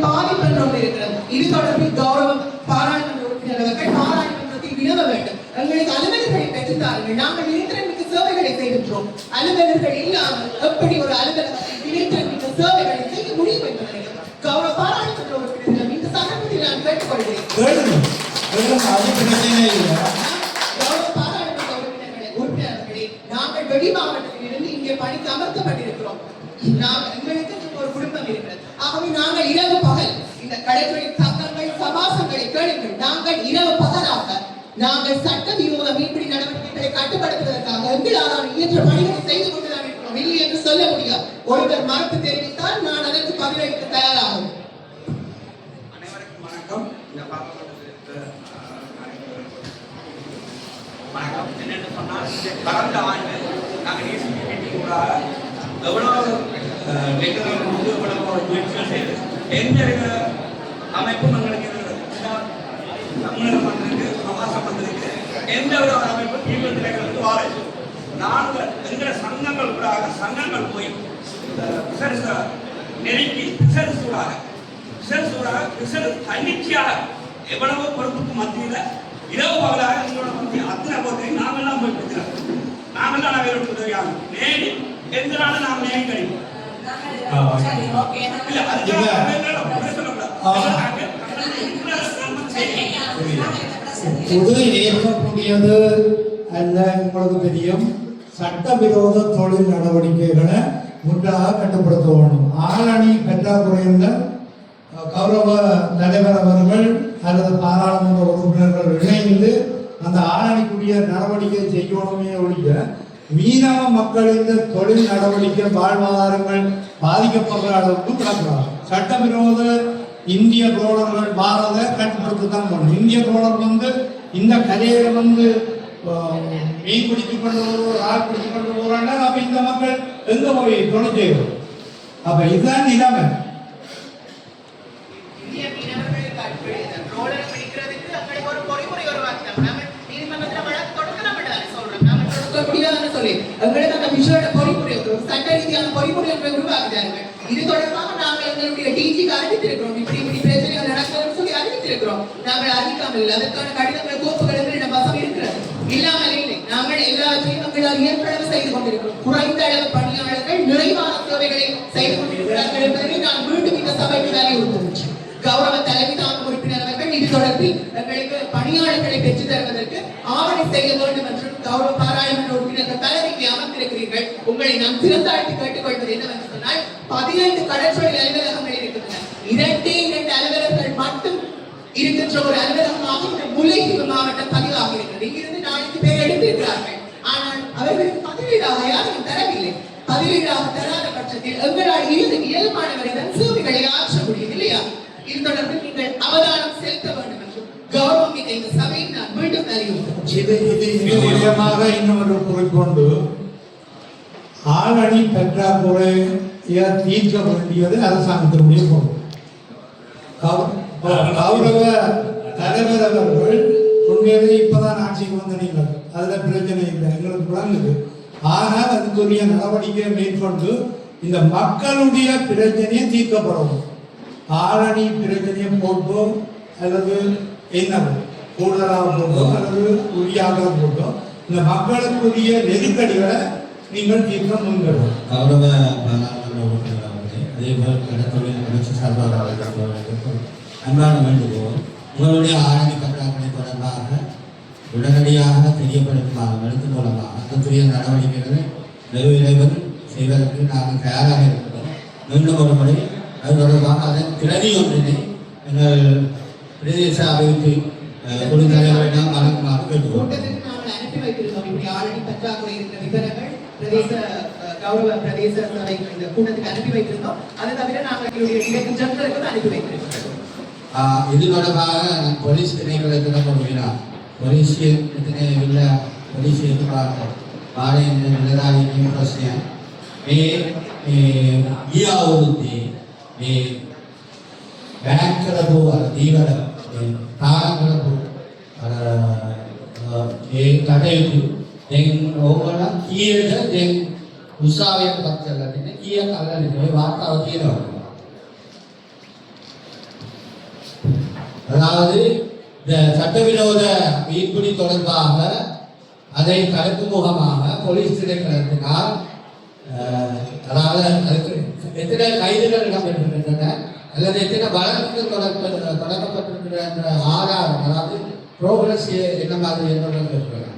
பாதிப்பு ஒன்று இருக்கிறது. இது தொடர்பில் கௌரவம் பாராளுமன்ற உறுப்பினர்கள் பாராளுமன்றத்தில் வினவ வேண்டும். எங்களுக்கு அலுவலர்களை பெற்றுத்தார்கள். நாங்கள் இணையத்திறன்மிக்க சேவைகளை செய்கின்றோம். அலுவலர்கள் இல்லாமல் எப்படி ஒரு அலுவலகத்தில் இணையத்திறன்மிக்க சேவைகளை செய்ய முடியும் என்பதை கௌரவ பாராளுமன்ற உறுப்பினர்கள் இந்த சந்தர்ப்பத்தில் நான் கேட்டுக்கொள்கிறேன். கௌரவ பாராளுமன்ற உறுப்பினர்களே, நாங்கள் வெளி மாவட்டத்தில் இருந்து இங்கே பணிக்கு அமர்த்தப்பட்டிருக்கிறோம். எங்களுக்கு ஒரு குடும்பம் இருக்கிறது. ஆகவே நாங்கள் இரவு பகல் இந்த கடைகளின் சத்தங்கள் சமாசங்களை கேளுங்கள். நாங்கள் இரவு பகலாக நாங்கள் சட்டவிரோத மீன்பிடி நடவடிக்கைகளை கட்டுப்படுத்துவதற்காக எங்களால் இயன்ற பணிகளை செய்து கொண்டுதான் இருக்கிறோம். இல்லை என்று சொல்ல முடியாது. ஒருவர் மறுப்பு தெரிவித்தால் நான் அதற்கு பதிலளிக்க தயாராகும். அனைவருக்கும் வணக்கம். என்னென்னு சொன்னால், கடந்த ஆண்டு நாங்கள் ECP மீட்டிங் கூட எவ்வளவு முயற்சிகள் செய்து எந்த அமைப்பும் எங்களுக்கு தமிழகம் வந்திருக்கு, பிரவாசம் வந்திருக்கு, எந்த வித அமைப்பு தீவிரத்தில் எங்களுக்கு வாழை. நாங்கள் எங்கிற சங்கங்கள் கூட சங்கங்கள் போய் நெருக்கி தன்னிச்சையாக எவ்வளவோ பொறுப்புக்கு மத்தியில் இரவு பகலாக எங்களோட மத்திய அத்தனை போட்டு நாங்கள்லாம் போய் கொடுக்கிறோம். நாங்கள்லாம் வேறு உதவியாக நேடி எந்தனால நாம் நேரம் கிடைக்கும். பொது ஏற்கக்கூடியது அல்ல. உங்களுக்கு தெரியும், சட்டவிரோத தொழில் நடவடிக்கைகளை முற்றாக கட்டுப்படுத்த வேண்டும். ஆளணி பற்றாக்குறைந்த கௌரவ தலைவர் அவர்கள் அல்லது பாராளுமன்ற உறுப்பினர்கள் இணைந்து அந்த ஆளணிக்குரிய நடவடிக்கை செய்யணுமே ஒழிய மீனவ மக்களின் தொழில் நடவடிக்கை வாழ்வாதாரங்கள் பாதிக்கப்படுற அளவுக்கு கிடக்கிறார். சட்டவிரோத இந்திய ட்ரோலர்கள் வாரதை கட்டுப்படுத்தத்தான் போகணும். இந்திய ட்ரோலர் இந்த கரையை மீன் பிடித்து கொண்டு வருவோம், ஆள் பிடித்து கொண்டு போறாங்க. அப்ப இந்த மக்கள் எங்க போய் தொழில் செய்வோம்? அப்ப இதுதான் நிலைமை. இது தொடர்பாக நாங்கள் எங்களுடைய டிஜிக்கு அறிவித்திருக்கிறோம். இப்படி பிரச்சனைகள் நடக்கிறோம் சொல்லி அறிவித்திருக்கிறோம். நாங்கள் அறிவிக்காமல் அதற்கான கடிதங்கள் கோப்புகள் எங்களிடம் வசம் இருக்கிறது, இல்லாமல் இல்லை. நாங்கள் எல்லாத்தையும் எங்களால் ஏற்பளவு செய்து கொண்டிருக்கிறோம். குறைந்த அளவு பணியாளர்கள் நிறைவான சேவைகளை செய்து கொண்டிருக்கிறார்கள் என்பதை நான் மீண்டும் இந்த சபைக்கு வலியுறுத்துகிறேன். கௌரவ தலைமை தாங்கும் உறுப்பினர் அவர்கள் இது தொடர்பில் எங்களுக்கு பணியாளர்களை பெற்றுத் தருவதற்கு ஆவணை செய்ய வேண்டும் என்றும் கௌரவ பாராளுமன்ற உறுப்பினர்கள் தலைமைக்கு அமர்ந்திருக்கிறீர்கள். உங்களை நாம் சிறந்தாழ்த்தி கேட்டுக்கொள்வது என்னவென்று சொன்னால், 15 கடற்தொழில் அலுவலகங்கள் இருக்கின்றன. 2 அலுவலர்கள் மட்டும் இருக்கின்ற ஒரு அலுவலகமாக இந்த முல்லைத்தீவு மாவட்டம் பதிவாக இருக்கிறது. இங்கிருந்து 4 பேர் எடுத்திருக்கிறார்கள். ஆனால் அவர்களுக்கு பதிலீடாக யாரும் தரவில்லை. பதிலீடாக தராத பட்சத்தில் எங்களால் இயல்பானவரிடம் சேவைகளை ஆற்ற முடியும் இல்லையா? இது தொடர்பில் நீங்கள் அவதானம் செலுத்த வேண்டும் என்று கௌரவம் மிக்க இந்த சபையை நான் மீண்டும் அறிவுறுத்துகிறேன். இன்னொரு குறிக்கொண்டு, ஆளணி பற்றாக்குறையை தீர்க்க வேண்டியது அரசாங்கத்தினுடைய பொறுப்பு. கௌரவ தலைவர் அவர்கள் உண்மையிலே இப்பதான் ஆட்சிக்கு வந்தீர்கள், அதுல பிரச்சனை இல்லை, எங்களுக்கு விளங்குது. ஆனால் அதுக்குரிய நடவடிக்கையை மேற்கொண்டு இந்த மக்களுடைய பிரச்சனையை தீர்க்கப்படணும். ஆளணி பிரச்சனையை போட்டோ அல்லது என்னவோ கூடுதலாக போட்டோ அல்லது உரியாக போட்டோ இந்த மக்களுக்குரிய நெருக்கடிகளை நீங்கள் தீர்க்க முன்வரும். கௌரவ பாராளுமன்ற உறுப்பினர் அவர்களே, அதேபோல் கடற்தொழில் அமைச்சு சார்பாக அன்பான வேண்டுகோள், உங்களுடைய ஆளணி பற்றாக்குறை தொடர்பாக உடனடியாக தெரியப்படுத்துமாறு எழுத்து மூலமாக அதற்குரிய நடவடிக்கைகளை வெகு விரைவில் செய்வதற்கு நாங்கள் தயாராக இருக்கிறோம். மீண்டும் ஒரு முறை அது தொடர்பாக அதன் பிரதி ஒன்றினை எங்கள் பிரதேச அபிவிருத்தி குழு தலைவரை நாம் வழங்குமாறு கேட்டுக்கொள்கிறோம். அனுப்பி வைத்திருந்தோம். இப்படி ஆளணி பற்றாக்குறை இருக்கிற விவரங்கள் கௌரவ பிரதேச சபை இந்த கூட்டத்துக்கு அனுப்பி வைத்திருந்தோம். அது தவிர நாங்கள் எங்களுடைய ஜனங்களுக்கு அனுப்பி வைத்திருக்கிறோம். இது தொடர்பாக போலீஸ் திணைக்களத்தில் போடுகிறார். पोलिस इतने विला पोलिस के बारे में लड़ाई नहीं प्रश्न है ये आवुद्दी बैंक रबो दीवर तांग रबो ये कटेयु दें ओवला किए ज दें उसावे पत्तल देने किए कलर ने वार्ता होती है அதாவது இந்த சட்டவிரோத மீன்பிடி தொடர்பாக அதை தடுக்கும் முகமாக போலீஸ் திணைக்களத்தினால் அதாவது அதுக்கு எத்தனை கைதுகள் இடம்பெற்றிருக்கின்றன அல்லது எத்தனை வழக்குகள் தொடங்கப்பட்டிருக்கிற ஆதாரம் அதாவது ப்ரோக்ரஸ் என்ன மாதிரி என்னுடன் இருக்கிறார்.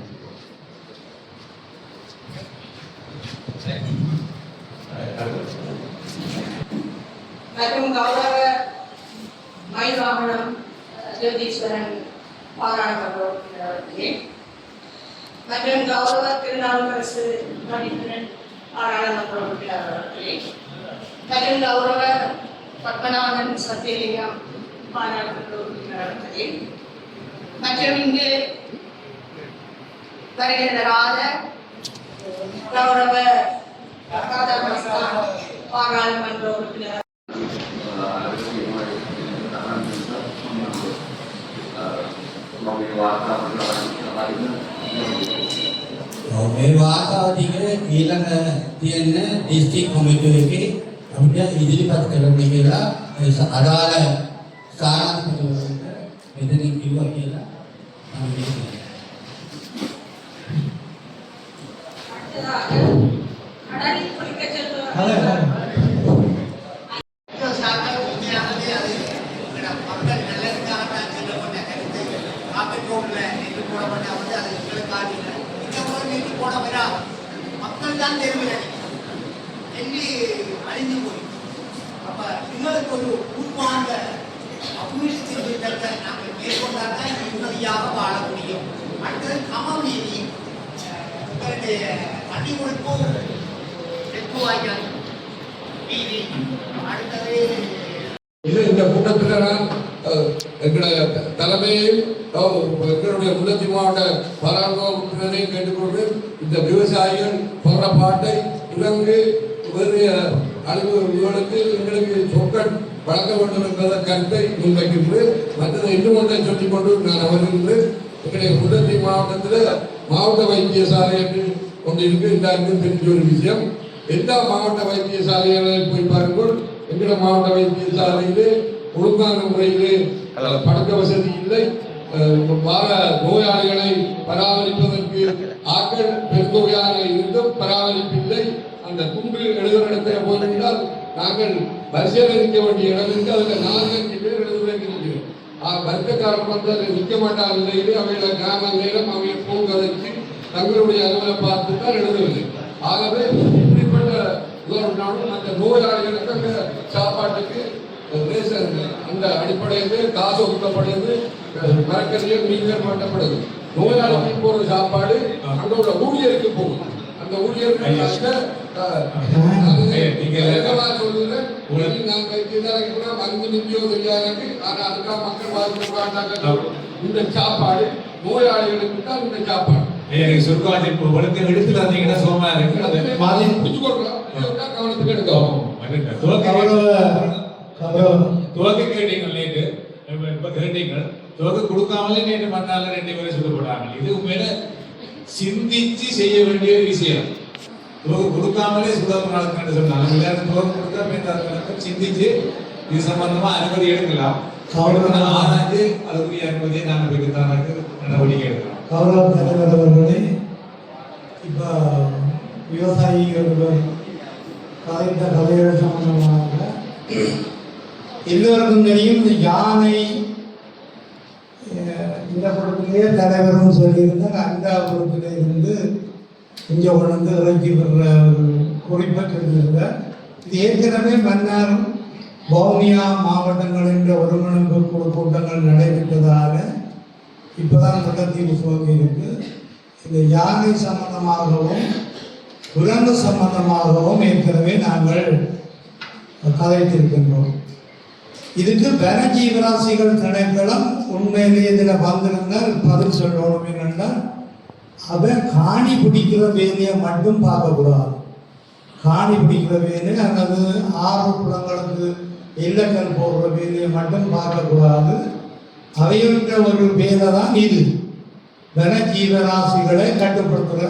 மற்றும் கௌரவ மயில்வாகனம் ஜோதீஸ்வரன் பாராளுமன்ற உறுப்பினர்களே மற்றும் கௌரவ திருநாவுக்கரசு மணிகண்டன் பாராளுமன்ற உறுப்பினர்களே மற்றும் கௌரவ பத்மநாதன் சத்தியலிங்கம் பாராளுமன்ற உறுப்பினர்களே மற்றும் இங்கு வருகின்றராத கௌரவ ராதாகிருஷ்ணன் பாராளுமன்ற உறுப்பினர் මේ වාතාවතික ඊළඟ තියෙන ඩිස්ට්‍රික්ට් කමිටුවේ අපිට ඉදිරිපත් කරන්න කියලා අදාළ සාරාංශ මෙතනින් කිව්වා කියලා මම කියනවා. அடலி குறிக்க செல்வ மக்கள் நல்லதுக்காக தான் சொல்லப்பட்ட கருத்து காப்பீட்டு நேற்று போடப்பட்ட வந்து அது எங்களுக்காக நேற்று போட வரா மக்கள் தான் தெருவில் என்று அழிஞ்சு போய் அப்ப எங்களுக்கு ஒரு உருவாங்க அபிவிருத்தி திட்டத்தை நாங்கள் மேற்கொண்டால் தான் நிம்மதியாக வாழ முடியும். அடுத்தது கமவீதி உங்களுடைய தண்ணி கொடுப்போம் தெற்குவாய்க்கால் வீதி அடுத்தது இந்த கூட்டத்தில் நான் எங்களுடைய தலைமையில் எங்களுடைய முல்லத்தி மாவட்ட பாராளுமன்ற கேட்டுக்கொண்டு இந்த விவசாயிகள் போன்ற பாட்டை இலங்கை வேறு அலுவலர்களுக்கு எங்களுக்கு சொற்கள் வழங்க வேண்டும் என்ற கருத்தை முன்வைக்கின்று மற்றது இன்னும் ஒன்றை சொல்லிக் கொண்டு நான் அமர்ந்து எங்களுடைய முல்லத்தி மாவட்டத்தில் மாவட்ட வைத்தியசாலை என்று கொண்டிருக்கு எல்லாருக்கும் தெரிஞ்ச ஒரு விஷயம். எல்லா மாவட்ட வைத்தியசாலைகளையும் போய் பாருங்கள். எங்கள மாவட்ட வைத்தியசாலையிலே ஒழுங்கான முறையிலே படுக்க வசதி இல்லை. வார நோயாளிகளை பராமரிப்பதற்கு ஆக்கள் பெருந்தொகையாக இருந்தும் பராமரிப்பில்லை. அந்த துண்டு எழுதுகிற இடத்துல போயிருந்தால் நாங்கள் பரிசீலிக்க வேண்டிய இடம் இருக்கு. அதில் 4-5 பேர் எழுதுவதற்கு வர்க்கக்காரன் வந்து அதில் நிற்க மாட்டார் நிலையிலே அவைகளை கிராம நேரம் அவை போவதற்கு தங்களுடைய அலுவலை பார்த்து தான் எழுதுவது. ஆகவே இப்படிப்பட்ட அந்த நோயாளிகளுக்கு அங்கே சாப்பாட்டுக்கு அந்த அடிப்படையில் காசு ஒதுக்கப்படுது, மரக்கறிகள் மீன்கள் மாட்டப்படுது. நோயாளிக்கு போற சாப்பாடு அங்கோட ஊழியருக்கு போகும். அந்த ஊழியருக்கு இந்த சாப்பாடு நோயாளிகளுக்கு தான் இந்த சாப்பாடு. சொர்க்காட்சி ஒழுக்கம் எடுத்துல இருந்தீங்கன்னா சோமா இருக்கு கவனத்துக்கு எடுக்கும். துவக்க கேட்டீங்கள் நேற்று இப்ப கேட்டீங்கள் துவக்க கொடுக்காமலே நேற்று மண்ணால 2 பேரை சுட்டு போட்டாங்க. இது உண்மையில சிந்திச்சு செய்ய வேண்டிய விஷயம். துவக்க கொடுக்காமலே சுதந்திரம் நடக்குன்னு சொன்னாங்க. எல்லாரும் துவக்க கொடுத்தா சிந்திச்சு இது சம்பந்தமா அனுமதி எடுக்கலாம். ஆராய்ந்து அதுக்குரிய அனுமதியை நாங்கள் பெற்றுத்தான் நடவடிக்கை எடுக்கலாம். கௌரவ தலைவர் அவர்களே, இப்ப விவசாயிகள் கலைத்த கலைகள் சம்பந்தமாக எல்லோருக்கும் தெரியும். இந்த யானை இந்த படத்திலேயே தலைவரும் சொல்லியிருந்தால் அந்த புறத்திலே இருந்து இங்கே கொண்டு இறக்கி வர்ற ஒரு குறிப்பை சொல்லியிருந்தார். இது ஏற்கனவே மன்னார் வவுனியா மாவட்டங்கள் என்ற ஒருங்கிணைப்பு குழு கூட்டங்கள் நடைபெற்றதால இப்போதான் முல்லத்தீவு துவங்கி இருக்கு. இந்த யானை சம்பந்தமாகவும் குரங்கு சம்பந்தமாகவும் ஏற்கனவே நாங்கள் கதைத்திருக்கின்றோம். இதுக்கு வனஜீவராசிகள் திணைக்களம் உண்மையிலேயே இதில் வந்திருந்தால் பதில் சொல்லணும். என்னென்றால் அவன் காணி பிடிக்கிற வேலையை மட்டும் பார்க்கக்கூடாது. காணி பிடிக்கிற வேலை அல்லது ஆறு குளங்களுக்கு எல்லக்கல் போடுற வேலையை மட்டும் பார்க்கக்கூடாது. அவையுன்ற ஒரு வேலை தான் இது. வனஜீவராசிகளை கட்டுப்படுத்துகிற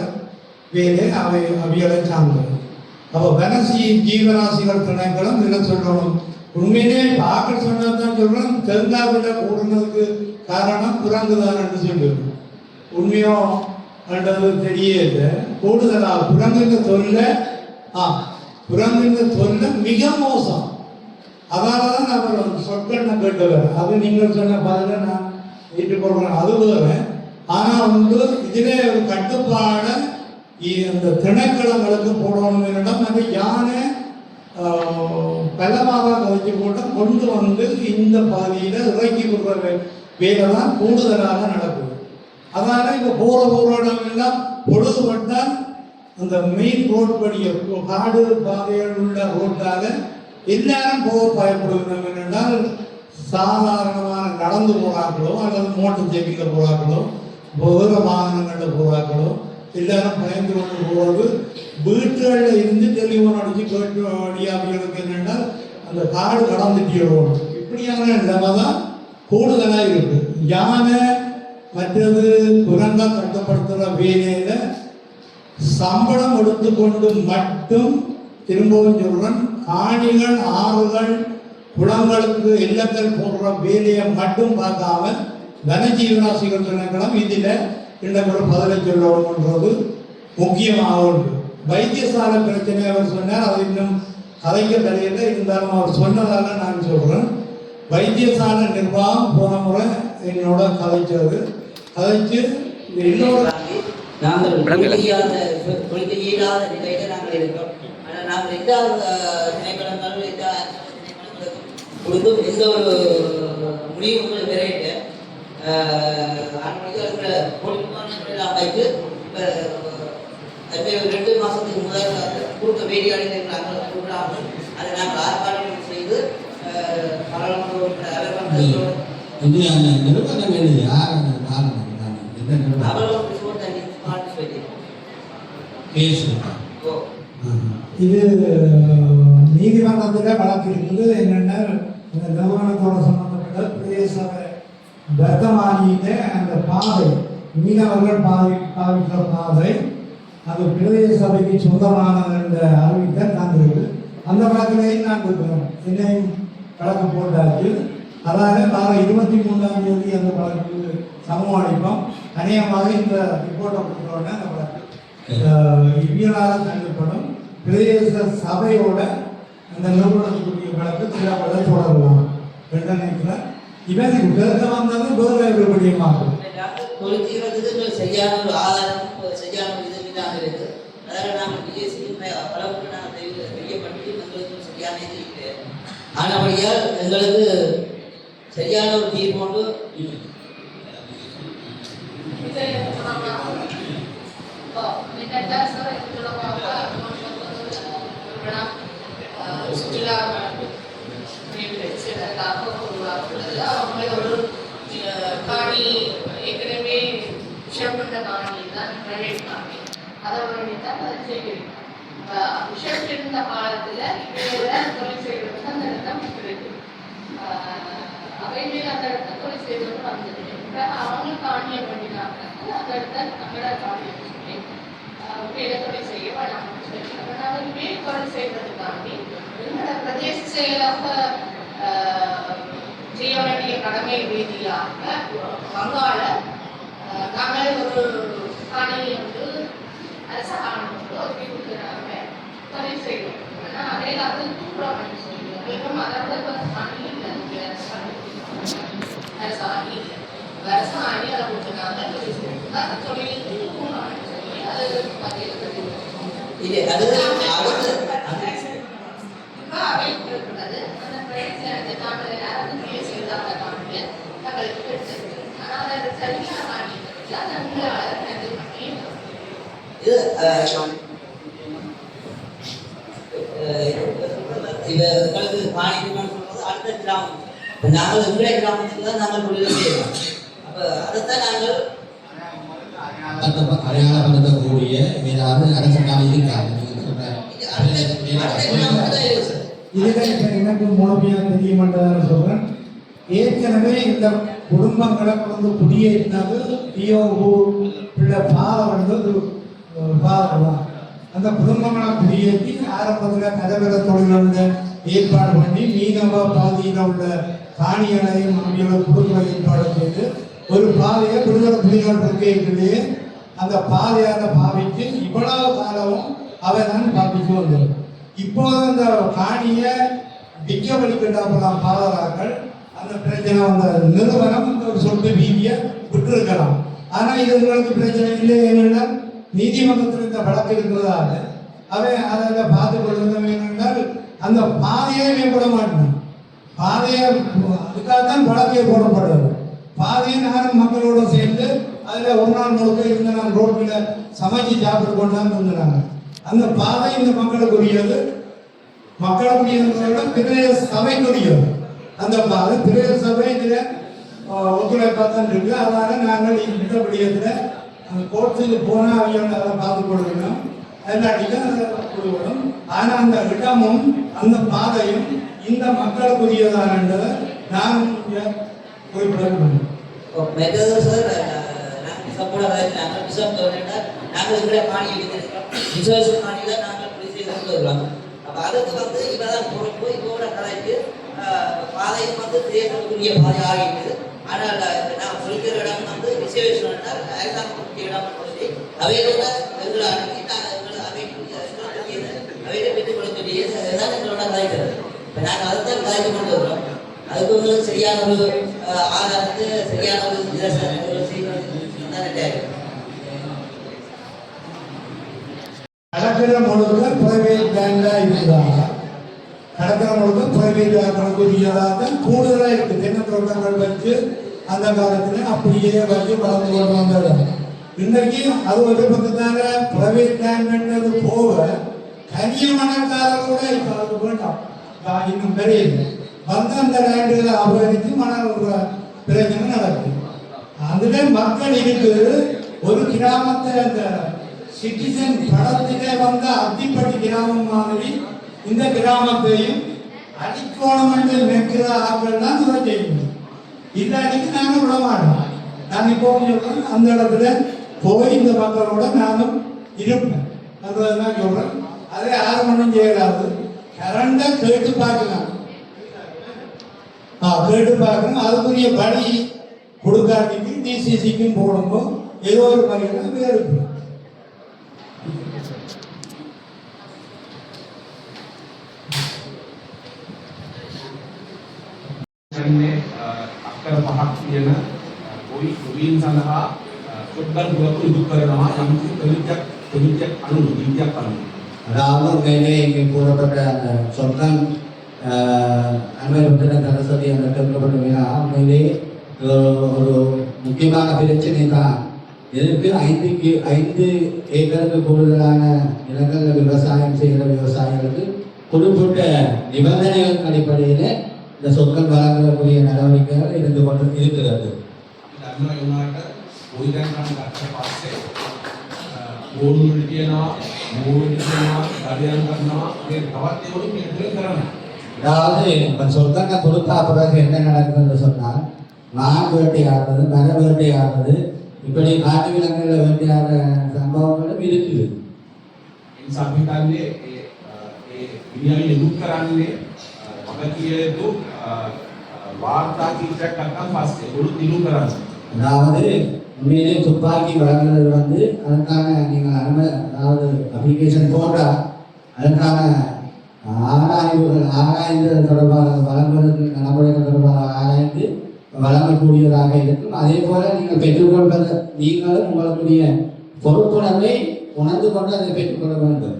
வேலை அவைகளை சார்ந்தது. அப்போ வன ஜீவராசிகள் திணைக்களம் என்ன சொல்லணும், உண்மையிலே பார்க்க சொன்னதான் சொல்றோம். தேங்காய் விலை கூடுனதுக்கு காரணம் குரங்குதான் என்று சொல்லுது. உண்மையோ என்றது தெரியல. கூடுதலாக குரங்குங்க தொல்லை மிக மோசம். அதாலதான் அவர் சொற்கள் கேட்டவர். அது நீங்கள் சொன்ன பதில நான் ஏற்றுக்கொள்கிறேன். அது வேறு. ஆனா இதிலே ஒரு கட்டுப்பாடு அந்த திணைக்களங்களுக்கு போடணும். என்னிடம் அந்த யானை பலமாக கழிச்சு போட்டு கொண்டு வந்து இந்த பகுதியில இறக்கி விடுற வேலை தான் கூடுதலாக நடக்குது. அதனால இப்ப போற இடம் எல்லாம் பொழுதுபட்டால் அந்த மெயின் ரோட் படிய காடு பாதைகள் உள்ள ரோட்டால எல்லாரும் போக பயப்படுகிறோம். என்னென்றால் சாதாரணமான நடந்து போறாங்களோ அல்லது மோட்டர் சைக்கிளில் போறாங்களோ வேற வாகனங்களில் போறாங்களோ எல்லாரும் பயந்து கொண்டு போவது. வீட்டுகளில் இருந்து டெலிஃபோன் அடிச்சு கேட்டு அடியாமைகளுக்கு என்னென்றால் அந்த காடு கடந்துட்டியோம். இப்படியான நிலைமை தான் கூடுதலாக இருக்கு. யானை மற்றது குரங்கா கட்டுப்படுத்துகிற வேலையில சம்பளம் எடுத்துக்கொண்டு மட்டும் திரும்பவும் சொல்றேன், காணிகள் ஆறுகள் குளங்களுக்கு இல்லங்கள் போடுற வேலையை மட்டும் பார்க்காம வனஜீவராசிகள் திணைக்களம் இதில் இன்னும் ஒரு பதிலை சொல்லணுன்றது முக்கியமாக உண்டு. வைத்தியசாலை பிரச்சனை அவர் சொன்னார். அது இன்னும் கதைக்க தெரியல. இருந்தாலும் அவர் சொன்னதால நான் சொல்றேன். வைத்தியசாலை நிர்வாகம் போன முறை என்னோட கதைச்சு இன்னொரு நாங்கள் கொள்கை இயலாத நிலையில நாங்கள் இருக்கோம். ஆனால் நாங்கள் எந்த திணைக்களங்களும் எந்த கொடுத்தும் எந்த ஒரு முடிவுகள் விரையில வைத்து 2 மாசத்துக்கு முதல் கொடுக்க வேண்டிய நாங்கள் கொடுக்குறாங்க. அதை நாங்கள் ஆர்ப்பாட்டம் செய்து நிறுவனம் இது நீதிமன்றத்தில் வழக்கு இருக்குது. என்னென்ன இந்த நிறுவனத்தோட சம்பந்தப்பட்ட பிரதேச வர்த்தமானியில அந்த பாதை மீனவர்கள் பாவிக்கிற பாதை அது பிரதேச சபைக்கு சொந்தமானது என்ற அறிவித்தல் தந்திருக்கு. அந்த வழக்கிலையும் நான் இருக்கிறோம். என்னையும் வழக்கு போட்டாச்சு. அதாவது வர 23ஆம் தேதி அந்த வழக்கு சமூக அளிப்போம். அநேகமாக இந்த ரிப்போர்ட்டை கொடுத்தோடனே அந்த வழக்கு இவ்வியலாக தள்ளப்படும். பிரதேச சபையோட அந்த நிறுவனத்துக்குரிய வழக்கு சில வழக்கு தொடரலாம். இவன் கேட்க வந்தாலும் வேறு எப்படியமாகும் தொழிற்சீரத்துக்கு சரியான ஒரு ஆதாரம் சரியான ஒரு இது இல்லாமல் இருக்கு. அதனால நாங்கள் பிஎஸ்சியும் பலவுக்கு நாங்கள் தெரியப்பட்டு எங்களுக்கு சரியான இது இல்லை. ஆனபடியால் எங்களுக்கு சரியான ஒரு தீர்ப்பு ஒன்று காணி ஏற்கனவே விஷயப்பட்ட காணி தான் பிரைவேட் காணி. அதை தான் அதை செய்கிறேன். விஷயத்திருந்த காலத்தில் இப்போ தொழில் செய்வதற்கு அந்த இடத்த இருக்கு. அவையிலே அந்த இடத்த தொழில் செய்வது வந்தது. இப்போ அவங்க காணியை பண்ணினாங்க. அந்த இடத்த நம்மளோட காணியை சொல்லி வேலை தொழில் செய்ய வேணாம்னு சொல்லி நாங்கள் வேலை தொழில் செய்வதற்காண்டி என்னோட பிரதேச செயலாக செய்ய வேண்டிய கடமை ரீதியாக வங்காள நாங்கள் ஒரு காணியை அரச காணொன்று ஒதுக்கி கொடுக்குறாங்க தொழில் செய்வோம். ஆனால் அதே காலத்தில் தூக்குறாங்க சொல்லுவோம். அதோட காணி இல்லை, அரசாணி இல்லை. அரசாணி அதை கொடுத்துருக்காங்க தொழில் செய்வோம். அந்த தொழில் தூக்குறாங்க சொல்லி அது பத்தியில் இருக்கிறது. அந்த பிரச்சனை நாங்கள் யாராவது செய்தாங்க காணியை தங்களுக்கு எடுத்துருக்கு. ஆனால் அதை சரியான காணி இவர்களுக்கு காணிக்கணும்னு சொல்றது அடுத்த கிராமம். நாங்கள் எங்களுடைய கிராமத்துக்கு தான் நாங்கள் தொழில் செய்யலாம். அப்போ அதைத்தான் நாங்கள் அடையாளப்படுத்தக்கூடிய ஏதாவது அரசு காலம் இருக்காது. இதுல எனக்கு முழுமையாக தெரியமாட்டதான்னு சொல்றேன். ஏற்கனவே இந்த குடும்பங்களை வந்து குடியேறினது பிள்ளை பாலம் தான். அந்த குடும்பங்களை குடியேற்றி ஆரம்பத்தில் கதவிர தொழில்கள ஏற்பாடு பண்ணி மீனவ பகுதியில் உள்ள காணிகளையும் அவங்களுக்கு கொடுக்குற ஏற்பாடு செய்து ஒரு பாதையை விடுதலை புலிகள் இருக்கையிலே அந்த பாதையாக பாவித்து இவ்வளவு காலமும் அவை தான் பாவிச்சு வந்தது. இப்போது அந்த காணியை விற்க வழிகிட்டாப்பெல்லாம் பாதுகாக்கள் அந்த பிரச்சனை வந்த நிறுவனம் ஒரு சொட்டு வீதியை விட்டுருக்கலாம். ஆனால் இது உங்களுக்கு பிரச்சனை இல்லை. ஏனென்னா நீதிமன்றத்தில் இந்த வழக்கு இருக்கிறதால அவை அதில் பார்த்து கொள்வது என்னென்றால் அந்த பாதையை மேம்பட மாட்டேன். பாதையை அதுக்காகத்தான் வழக்கே போடப்படுறது. பாதையை நானும் மக்களோடு சேர்ந்து அதில் ஒரு நாள் முழுக்க இருந்த நான் ரோட்டில் சமைச்சு சாப்பிட்டு கொண்டாந்து வந்துடுறாங்க. அந்த பாதை இந்த மக்களுக்குரியது. மக்களுக்குரியதை பிரதேச சபைக்குரியது. அந்த பாதை பிரதேச சபை இதில் ஒத்துழைப்பாத்தான் இருக்கு. அதனால நாங்கள் இந்த விடயத்தில் கோர்ட்டுக்கு போனால் அவங்க அதை பார்த்து கொள்ளணும், எல்லாத்தையும் அதை கொடுக்கணும். ஆனால் அந்த இடமும் அந்த பாதையும் இந்த மக்களுக்குரியதான் என்றதை நான் குறிப்பிடணும். மெத்தது சார் நாங்கள் சப்போர்ட் நாங்கள் பிசப் கவர்மெண்ட் நாங்கள் இருக்கிற மானியம் எடுத்திருக்கிறோம். விசுவாச மானியில் நாங்கள் போய் செய்து கொண்டு வருவாங்க. அப்போ அதுக்கு வந்து இப்போ தான் பொறுப்பு இப்போட கலைக்கு பாதையும் வந்து தேர்தலுக்குரிய பாதை ஆகிட்டு. ஆனால் நான் சொல்கிற இடம் வந்து ரிசர்வேஷன் அரசாங்கத்துக்குரிய இடம் சொல்லி அவையோட எங்களை அனுப்பி நாங்கள் எங்களை அவையில பெற்றுக் கொள்ளக்கூடிய தான் எங்களோட கலைக்கிறது. இப்போ நாங்கள் அதை தான் கலைத்து கொண்டு வருவோம். அதுக்கு உங்களுக்கு சரியான ஒரு ஆதாரத்தை சரியான ஒரு கடற்கரை முழுக்க பிரைவேட் பேங்க்ல இருந்தாங்க. கடற்கரை முழுக்க பிரைவேட் பேங்க்குரியதாக கூடுதலாக இருக்கு. தென்னந்தோட்டங்கள் வச்சு அந்த காலத்துல அப்படியே வச்சு வளர்ந்து கொண்டு வந்தது. இன்னைக்கு அது ஒரு பக்கத்தால பிரைவேட் பேங்க்ன்றது போக கனிய மணக்காரர் கூட இப்போ அது வேண்டாம். இன்னும் பெரிய வந்து அந்த லேண்டுகளை அபகரித்து மணல் பிரச்சனை நடக்குது. அதுல மக்கள் இருக்குது. ஒரு கிராமத்தை அந்த சிட்டிசன் படத்திலே வந்த அத்திப்பட்டி கிராமம் மாதிரி இந்த கிராமத்தையும் அடிக்கோணம் என்று நிற்கிற ஆட்கள் தான் இதை செய்யணும். இல்லாட்டிக்கு நாங்கள் விட மாட்டோம். நான் இப்போ சொல்றேன், அந்த இடத்துல போய் இந்த மக்களோட நானும் இருப்பேன் அதுதான் சொல்றேன். அதை யாரும் ஒன்றும் செய்யலாது. கரண்டை கேட்டு பார்க்கலாம், கேட்டு பார்க்கணும். அதுக்குரிய வழி கொடுக்காட்டிக்கு டிசிசிக்கும் போடும்போது ஏதோ ஒரு வகையில் வேறு අක්කර පහක් තියෙන පොයි ප්‍රවීන් සඳහා සොබ්බන් පුරපු ඉදු කරනවා යම් ප්‍රොජෙක්ට් අනුව. அதாவது மேலே இங்கே கூறப்பட்ட அந்த சொற்கள் அண்மையில் சரஸ்வதி அந்த கேட்கப்பட்ட வினா உண்மையிலே ஒரு முக்கியமான பிரச்சனை தான். இதற்கு 5 ஏக்கருக்கு கூடுதலான நிலங்களில் விவசாயம் செய்கிற விவசாயிகளுக்கு குறிப்பிட்ட நிபந்தனைகள் அடிப்படையில் இந்த சொற்கள் வழங்கக்கூடிய நடவடிக்கைகள் இருந்து கொண்டு இருக்கிறது. அதாவது இப்போ சொற்கள் கொடுத்தா பிறகு என்ன நடக்குதுன்னு சொன்னால் மான் வேட்டையாடுறது, மர வேட்டையாடுறது, இப்படி காட்டு விலங்குகளை வேட்டையாடுற சம்பவங்களும் இருக்குது. அதாவது உண்மையிலே துப்பாக்கி வழங்குறது வந்து அதற்கான நீங்கள் அதாவது அப்ளிகேஷன் போட்டால் அதற்கான ஆராய்ந்து தொடர்பாக வழங்குவதற்கு நடைமுறைகள் தொடர்பாக ஆராய்ந்து வழங்கக்கூடியதாக இருக்கும். அதே போல நீங்கள் பெற்றுக்கொள்வது நீங்களும் உங்களுடைய பொறுப்புணர்வை உணர்ந்து கொண்டு அதை பெற்றுக்கொள்ள வேண்டும்.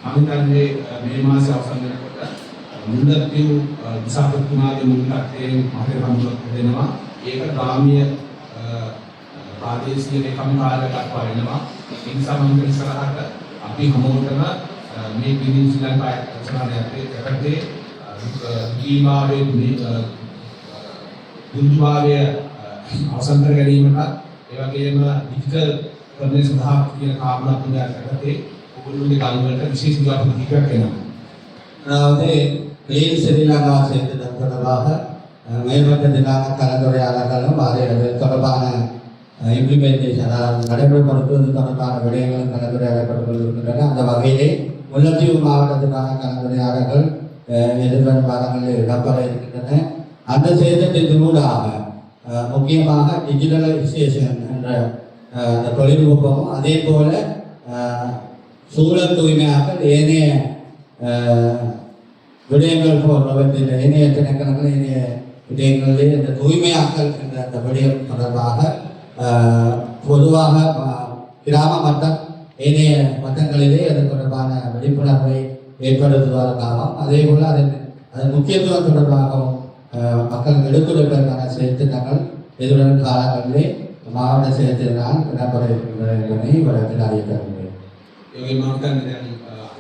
අමිතන්නේ මේ මාස අවසන් වෙනකොට මුල්ලතිව් දිසාපතිතුමාගේ මුල් කට්ටේ මහේ හමුවක් දෙනවා. ඒක ගාමීය ප්‍රාදේශීය ලේකම් කාර්යාලයට දක්වා වෙනවා. ඒ නිසා මම ඉස්සරහට අපි හැමෝටම මේ පිරිස් ශ්‍රී ලංකාවේ රචනාලයත් එකට ජීවාවේ දුර්ජීවාවේ අවසන් කර ගැනීමට ඒ වගේම ඩිජිටල් කරන්නේ සඳහා කියන කාරණා තුනකට அதாவது கிளீன் ஸ்ரீலங்கா செய்ததன் தொடர்பாக மேம்பட்ட தினான கலந்துரையாளர்களும் அது தொடர்பான இம்ப்ளிமெண்டேஷன், அதாவது நடைமுறைப்படுத்துவது தொடர்பான விடயங்கள் கலந்துரையாடப்பட்டுக் கொண்டிருக்கின்றன. அந்த வகையிலே முல்லைத்தீவு மாவட்டத்துக்கான கலந்துரையாடல்கள் எதிர்வரும் காலங்களில் இடம்பெற இருக்கின்றன. அந்த செயற்திட்டத்தினூடாக முக்கியமாக டிஜிட்டலைசேஷன் என்ற அந்த தொழில்நுட்பமும் அதே போல சூழல் தூய்மையாக்கல் ஏனைய விடயங்கள் போன்றவற்றில் ஏனைய திணைக்களங்கள் ஏனைய விடயங்களிலே இந்த தூய்மையாக்கல் என்ற அந்த விடயம் தொடர்பாக பொதுவாக கிராம மட்டம் ஏனைய மட்டங்களிலே அது தொடர்பான விழிப்புணர்வை ஏற்படுத்துவதற்காகவும் அதே போல் அதன் முக்கியத்துவம் தொடர்பாகவும் மக்கள் எடுத்துரைப்பதற்கான செயற்திட்டங்கள் எதிர்வரும் காலங்களிலே මාවන සේතනාන් කරපර ගණේ වලට ආයෙ කරන්නේ. ඒ මම කියන්නේ දැන්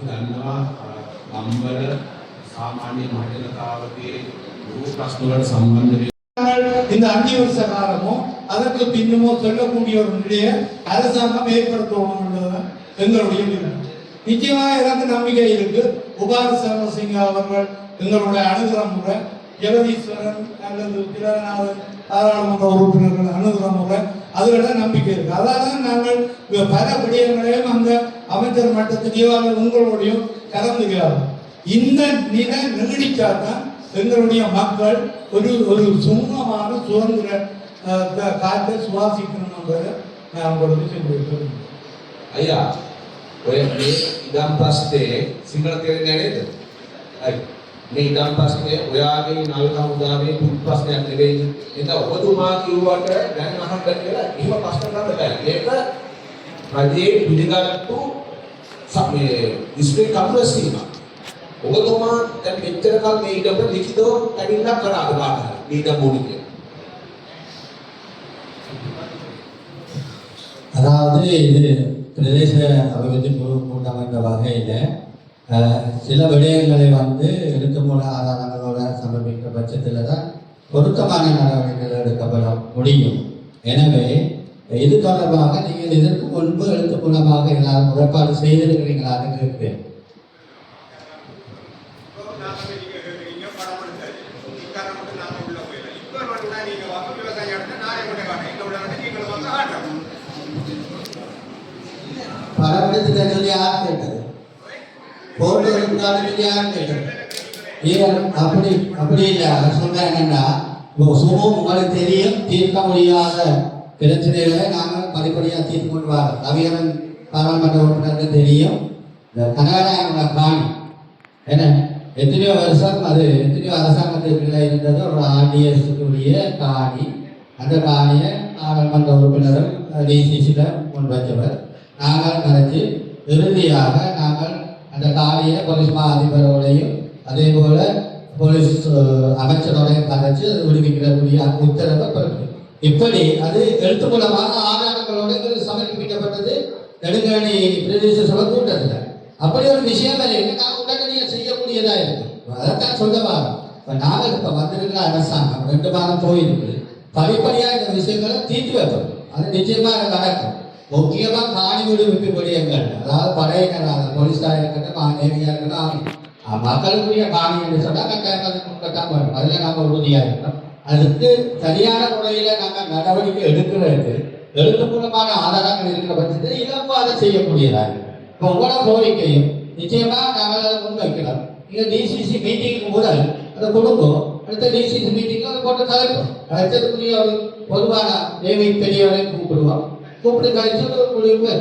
දන්නවා අම්බල සාමාන්‍ය මහිලතාවකේ බොහෝ ප්‍රශ්න වලට සම්බන්ධ இந்த 5 வருஷ காலமும் அதற்கு பின்னுமோ சொல்லக்கூடிய ஒரு நிலையை அரசாங்கம் ஏற்படுத்தணும் என்பதுதான் எங்களுடைய விருப்பம். நிச்சயமாக எனக்கு நம்பிக்கை இருக்கு. உபாரி சமரசிங்க அவர்கள் எங்களுடைய அணுகுற முறை, ஜெகதீஸ்வரன் அல்லது திலகநாதன் பாராளுமன்ற உறுப்பினர்கள் அணுகுற முறை அதுல நம்பிக்கை இருக்கு. அதாவது நாங்கள் பல விடயங்களையும் அந்த அமைச்சர் மட்டத்திலேயோ அல்லது உங்களுடையும் கலந்துகிறார். இந்த நிலை நீடிச்சாதான் எங்களுடைய மக்கள் ஒரு சுமூகமான சுதந்திர காற்றை சுவாசிக்கணும் என்பதை நான் உங்களுக்கு சொல்லியிருக்கிறேன். අයියා ඔය මේ ඉදම් ප්‍රශ්නේ සිංහල තේරෙන්නේ නේද? හරි. මේ ඉදම් ප්‍රශ්නේ ඔයාගේ නල් කමුදාවේ පුත් ප්‍රශ්නයක් නෙවෙයි. ඒක ඔබතුමා කිව්වට දැන් අහන්න කියලා එහෙම ප්‍රශ්න කරන්න බෑ. මේක රජයේ පිළිගත්තු මේ දිස්ත්‍රික් කමිටුවේ සීමා. ඔබතුමා දැන් මෙච්චර කල් මේ ඉඩම ලිඛිතව කඩින්නක් කරාද කාටද? ඊට මොනිකේ. அதாவது இது பிரதேச அபிவிருத்தி குழு கூட்டம் என்ற வகையில் சில விடயங்களை எழுத்துமூல ஆதாரங்களோட சமர்ப்பிக்கிற பட்சத்தில் தான் பொருத்தமான நடவடிக்கைகள் எடுக்கப்பட முடியும். எனவே இது தொடர்பாக நீங்கள் இதற்கு முன்பு எழுத்து மூலமாக எல்லாரும் முறைப்பாடு செய்திருக்கிறீங்களான்னு கேட்கிறேன். படமெடுத்துக்க சொல்லி யார் கேட்டது? போட்டோ எடுத்தாலும் சொல்லி யார் கேட்டது? ஏன் அப்படி இல்லை. சொல்றேன் என்னன்னா, சுமூகம் உங்களுக்கு தெரியும், தீர்க்க முடியாத பிரச்சனைகளை நாங்கள் படிப்படியாக தீர்த்து கொண்டு வரோம். ரவிகரன் பாராளுமன்ற உறுப்பினருக்கு தெரியும், இந்த கனகராயனோட காணி என்ன எத்தனையோ வருஷம் அது எத்தனையோ அரசாங்கத்துக்குள்ள இருந்தது ஒரு ஆர்டிஎஸ்க்குரிய காணி. அந்த காணியை பாராளுமன்ற உறுப்பினரும் டிசிசியில் முன் வச்சவர். நாங்கள் கரைச்சி இறுதியாக நாங்கள் அந்த காணியை போலீஸ் மா அதிபரோடையும் அதே போல போலீஸ் அமைச்சரோடையும் கரைச்சி அது விடுவிக்கிறக்கூடிய உத்தரவை பிறகு இப்படி அது எழுத்து மூலமாக ஆதாரங்களோடு சமர்ப்பிக்கப்பட்டது நெடுங்கணி பிரதேச சபை கூட்டத்தில். அப்படி ஒரு விஷயம் நாங்கள் உடனடியாக செய்யக்கூடியதா இருக்கு. அதைத்தான் சொல்ல வரோம். இப்போ நாங்கள் இப்போ வந்திருக்கிற அரசாங்கம் 2 மாதம் போயிருக்கு. படிப்படியாக இந்த விஷயங்களை தீர்த்து வைப்போம். அது நிச்சயமாக நடக்கும். முக்கியமாக காணி விடுவிப்பு விடயங்கள், அதாவது படையினர் போலீஸாக இருக்கட்டும் நேவியாக இருக்கட்டும் மக்களுக்குரிய காணி என்று சொன்னால் கட்டாயம் வரும். அதில் நம்ம உறுதியாக இருக்கணும். அதுக்கு சரியான முறையில் நாங்கள் நடவடிக்கை எடுக்கிறது எழுத்துப்பூர்வமான ஆதாரங்கள் இருக்கிற பட்சத்தில் இலக்கு அதை செய்யக்கூடியதாக. இப்போ உங்களோட கோரிக்கையும் நிச்சயமாக நாங்கள் அதை முன்வைக்கிறோம். நீங்கள் டிசிசி மீட்டிங்கு முதல் அதை கொடுக்கும். அடுத்த டிசிசி மீட்டிங்கில் அதை போட்டு கலைப்போம். கலைச்சதுக்குரிய ஒரு பொதுவான தேவை பெரியவரை கூப்பிடுவோம். கூப்பிட்டு கழிச்சு ஒரு முடிவு